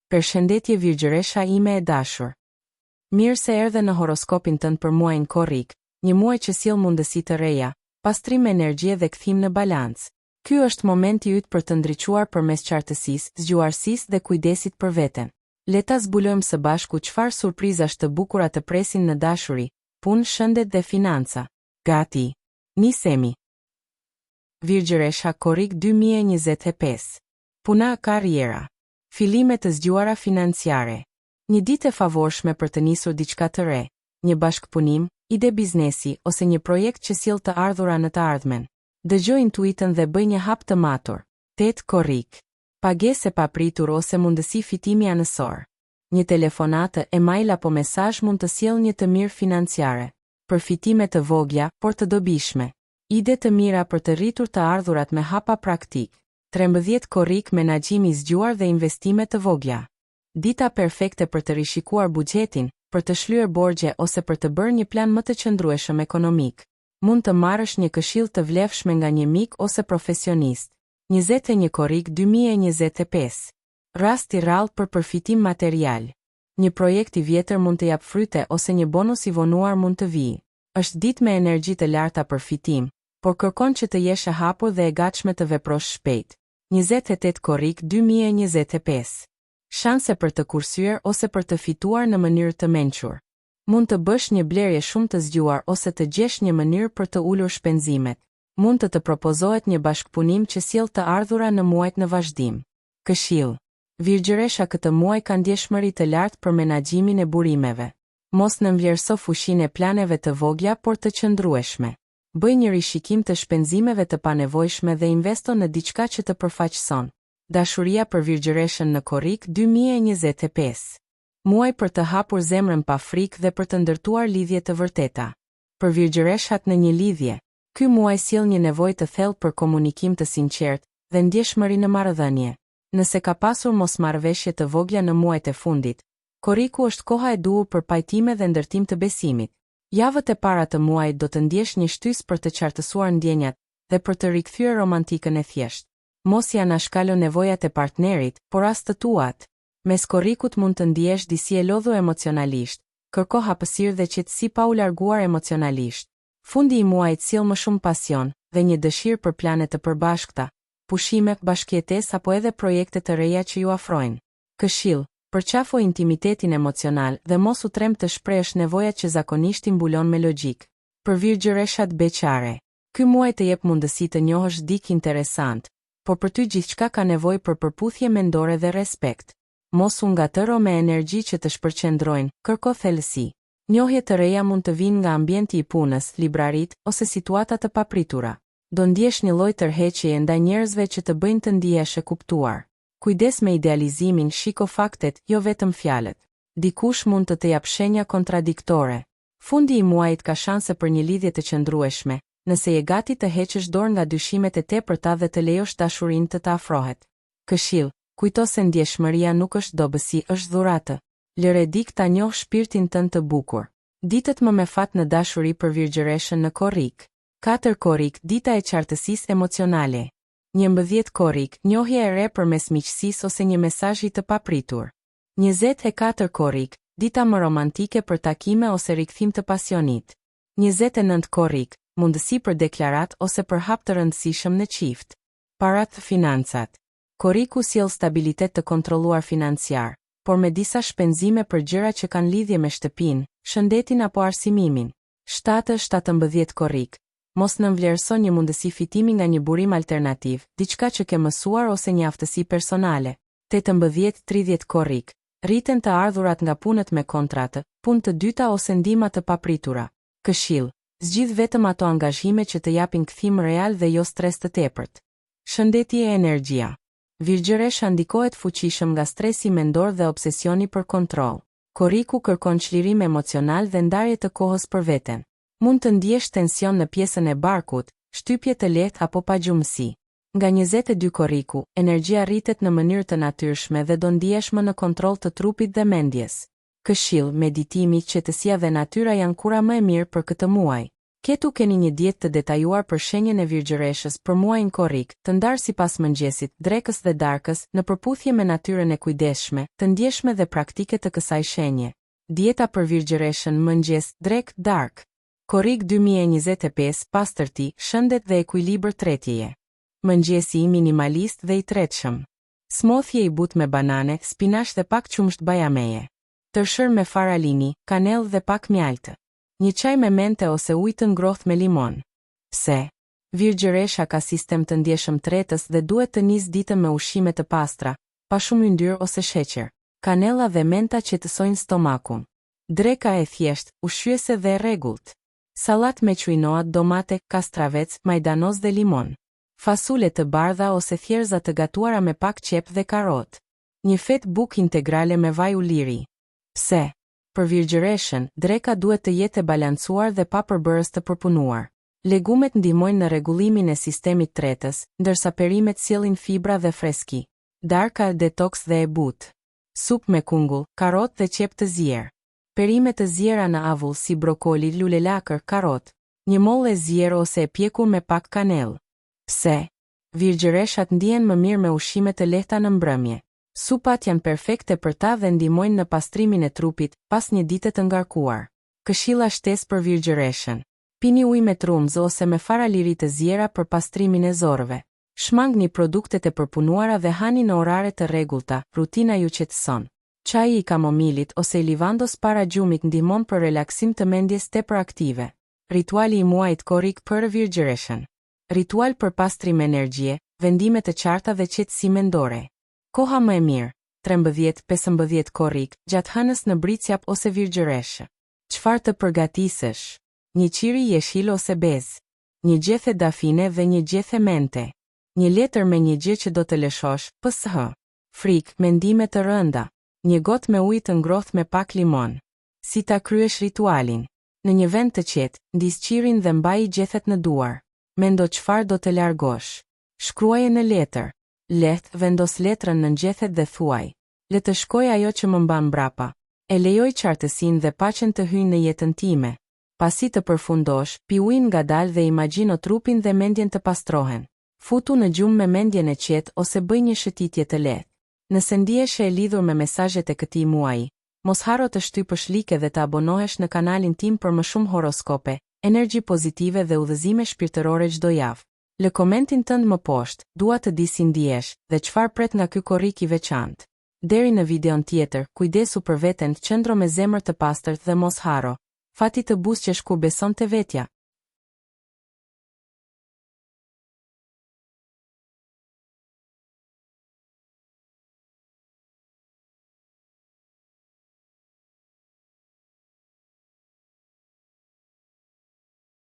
Përshëndetje Virgjëresha ime e dashur. Mirë se erdhe në horoskopin tënd për muajin korrik, një muaj që sjell mundësi të reja, pastrim energjie dhe kthim në balancë. Ky është momenti yt për të ndriçuar përmes qartësisë, zgjuarsisë dhe kujdesit për veten. Le ta zbulojmë së bashku çfarë surprizash të bukura të presin në dashuri, punë, shëndet dhe financa. Gati. Nisemi. Virgjëresha korrik 2025. Puna, karriera. Fillime të zgjuara financiare. Një ditë e favorshme për të nisur diçka të re, një bashkëpunim, ide biznesi ose një projekt që sjell të ardhura në të ardhmen. Dëgjoj intuitën dhe bëj një hap të matur. 8 korrik. Pagesë e papritur ose mundësi fitimi anësor. Një telefonatë, email apo mesazh mund të sjellë një të mirë financiare. Përfitime të vogla, por të dobishme. Ide të mira për të rritur të ardhurat me hapa praktik. 13 korrik, menaxhimi i zgjuar dhe investime të vogla. Dita perfekte për të rishikuar buxhetin, për të shlyer borxhe ose për të bërë një plan më të qëndrueshëm ekonomik. Mund të marrësh një këshill të vlefshme nga një mik ose profesionist. 21 korrik 2025. Rast i rrallë për përfitim material. Një projekt i vjetër mund të jap fryte ose një bonus i vonuar mund të vijë. Është ditë me energji të larta për fitim, por kërkon që të jesh e hapur dhe e gatshme të veprosh shpejt. 28 korrik 2025. Shanse për të kursyer ose për të fituar në mënyrë të mençur. Mund të bësh një blerje shumë të zgjuar ose të gjesh një mënyrë për të ulur shpenzimet. Mund të propozohet një bashkëpunim që sjell të ardhura në muajt në vazhdim. Këshill. Virgjëresha këtë muaj ka ndjeshmëri të lartë për menaxhimin e burimeve. Mos nënvlerëso fuqinë e planeve të vogla por të qëndrueshme. Bëj një rishikim të shpenzimeve të panevojshme dhe investo në diçka që të përfaqëson. Dashuria për Virgjëreshën në korrik 2025. Muaj për të hapur zemrën pa frikë dhe për të ndërtuar lidhje të vërteta. Për Virgjëreshat në një lidhje, ky muaj sjell një nevojë të thellë për komunikim të sinqert dhe ndjeshmëri në marrëdhënie. Nëse ka pasur mosmarrëveshje të vogla në muajt e fundit, korriku është koha e duhur për pajtime dhe ndërtim të besimit. Javët e para të muajit do të ndjesh një shtysë për të qartësuar ndjenjat dhe për të rikthyer romantikën e thjeshtë. Mos ja anashkalo nevojat e partnerit, por as të tuat. Mes korrikut mund të ndihesh disi e lodhur emocionalisht, kërko hapësirë dhe qetësi pa u larguar emocionalisht. Fundi i muajit sjell më shumë pasion dhe një dëshirë për plane të përbashkëta, pushime, bashkëjetesë apo edhe projekte të reja që ju afrojnë. Këshill. Përqafo intimitetin emocional dhe mos u trem të shprehësh nevojat që zakonisht i mbulon me logjik. Për Virgjëreshat beqare. Ky muaj të jep mundësi të njohësh dikë interesant, por për ty gjithçka ka nevojë për përputhje mendore dhe respekt. Mos u ngatëro me energji që të shpërqendrojnë, kërko thellësi. Njohje të reja mund të vinë nga ambienti i punës, librarit ose situata të papritura. Do ndjesh një lloj tërheqjeje ndaj njerëzve që të bëjnë të ndihesh e kuptuar. Kujdes me idealizimin, shiko faktet, jo vetëm fjalët. Dikush mund të jap shenja kontradiktore. Fundi i muajit ka shanse për një lidhje të qëndrueshme, nëse je gati të heqësh dorë nga dyshimet e tepërta dhe të lejosh dashurinë të afrohet. Këshill, kujto se ndjeshmëria nuk është dobësi, është dhuratë. Lëre dik ta njoh shpirtin tënd të bukur. Ditët më me fat në dashuri për Virgjëreshën në korrik. 4 korrik, dita e qartësisë emocionale. 11 korrik, njohje e re përmes miqësisë ose një mesazhi të papritur. 24 korrik, dita më romantike për takime ose rikthim të pasionit. 29 korrik, mundësi për deklarat ose për hap të rëndësishëm në çift. Parat, financat. Korriku sjell stabilitet të kontrolluar financiar, por me disa shpenzime për gjëra që kanë lidhje me shtëpinë, shëndetin apo arsimimin. 7-17 korrik. Mos nënvlerëso një mundësi fitimi nga një burim alternativ, diçka që ke mësuar ose një aftësi personale. 18-30 korrik. Rriten të ardhurat nga punët me kontratë, punë të dyta ose ndihma të papritura. Këshill. Zgjidh vetëm ato angazhime që të japin kthim real dhe jo stres të tepërt. Shëndeti e energjia. Virgjëresha ndikohet fuqishëm nga stresi mendor dhe obsesioni për kontroll. Korriku kërkon çlirim emocional dhe ndarje të kohës për veten. Mund të ndjesh tension në pjesën e barkut, shtypje të lehtë apo pagjumësi. Nga 22 korriku, energjia rritet në mënyrë të natyrshme dhe do ndihesh më në kontroll të trupit dhe mendjes. Këshill, meditimi, qetësia dhe natyra janë kura më e mirë për këtë muaj. Këtu keni një dietë të detajuar për shenjën e virgjëreshës për muajin korrik, të ndarë sipas mëngjesit, drekës dhe darkës, në përputhje me natyrën e kujdesshme, të ndjeshme dhe praktike të kësaj shenje. Dieta për virgjëreshën mëngjes, drek, dark. Korrik 2025, pastërti, shëndet dhe ekuilibër tretjeje. Mëngjesi i minimalist dhe i tretshëm. Smoothie i butë me banane, spinash dhe pak qumsht bajameje. Tërshër me faralini, kanell dhe pak mjaltë. Një çaj me mente ose ujë të ngrohtë me limon. Pse? Virgjëresha ka sistem të ndjeshëm tretës dhe duhet të nisë ditën me ushqime të pastra, pa shumë yndyrë ose sheqer. Kanella dhe menta qetësojnë stomakun. Dreka e thjesht, ushqyese dhe e rregullt. Sallat me quinoa, domate, kastravec, majdanoz dhe limon. Fasule të bardha ose thjerza të gatuara me pak qep dhe karot. Një fet buk integrale me vaj ulliri. Pse? Për virgjëreshën, dreka duhet të jetë e balancuar dhe pa përbërës të përpunuar. Legumet ndihmojnë në rregullimin e sistemit tretës, ndërsa perimet sjellin fibra dhe freski. Darka detoks dhe e butë. Sup me kungull, karot dhe qep të zier. Perimet të ziera në avull si brokoli, lulelakër, karot. Një mollë e zier ose e pjekur me pak kanell. Pse? Virgjëreshat ndihen më mirë me ushqime të lehta në mbrëmje. Supat janë perfekte për ta dhe ndihmojnë në pastrimin e trupit pas një dite të ngarkuar. Këshilla shtesë për virgjëreshën. Pini ujë me trumzë ose me fara liri të ziera për pastrimin e zorëve. Shmangni produktet e përpunuara dhe hani në orare të rregullta, rutina ju qetëson. Çaji i kamomilit ose i livandos para gjumit ndihmon për relaksim të mendjes tepër aktive. Rituali i muajit korrik për virgjëreshën. Ritual për pastrim energjie, vendime të qarta dhe qetësi mendore. Koha më e mirë, 13-15 korrik, gjatë hënës në britsjap ose virgjëreshë. Çfarë të përgatisësh? Një qiri jeshil ose bez. Një gjethe dafine dhe një gjethe mente. Një letër me një gjë që do të lëshosh, psh. Frikë, mendime të rënda. Një gotë me ujë të ngrohtë me pak limon. Si ta kryesh ritualin? Në një vend të qetë, ndis qirin dhe mbaji gjethet në duar. Mendo çfarë do të largosh. Shkruaje në letër. Lehtë, vendos letrën në ngjethet dhe thuaj. Le të shkoj ajo që më mban mbrapa. E lejoj qartësinë dhe paqen të hyjnë në jetën time. Pasi të përfundosh, pi ujin ngadalë dhe imagjino trupin dhe mendjen të pastrohen. Futu në gjumë me mendjen e qetë ose bëj një shëtitje të lehtë. Nëse ndihesh e lidhur me mesazhet e këtij muaji, mos harro të shtypësh like dhe të abonohesh në kanalin tim për më shumë horoskope, energji pozitive dhe udhëzime shpirtërore çdo javë. Lë komentin tënd më poshtë, dua të di si ndihesh dhe çfarë pret nga ky korrik i veçantë. Deri në videon tjetër, kujdesu për veten, qëndro me zemër të pastërt dhe mos harro. Fati të buzëqesh kur beson te vetja.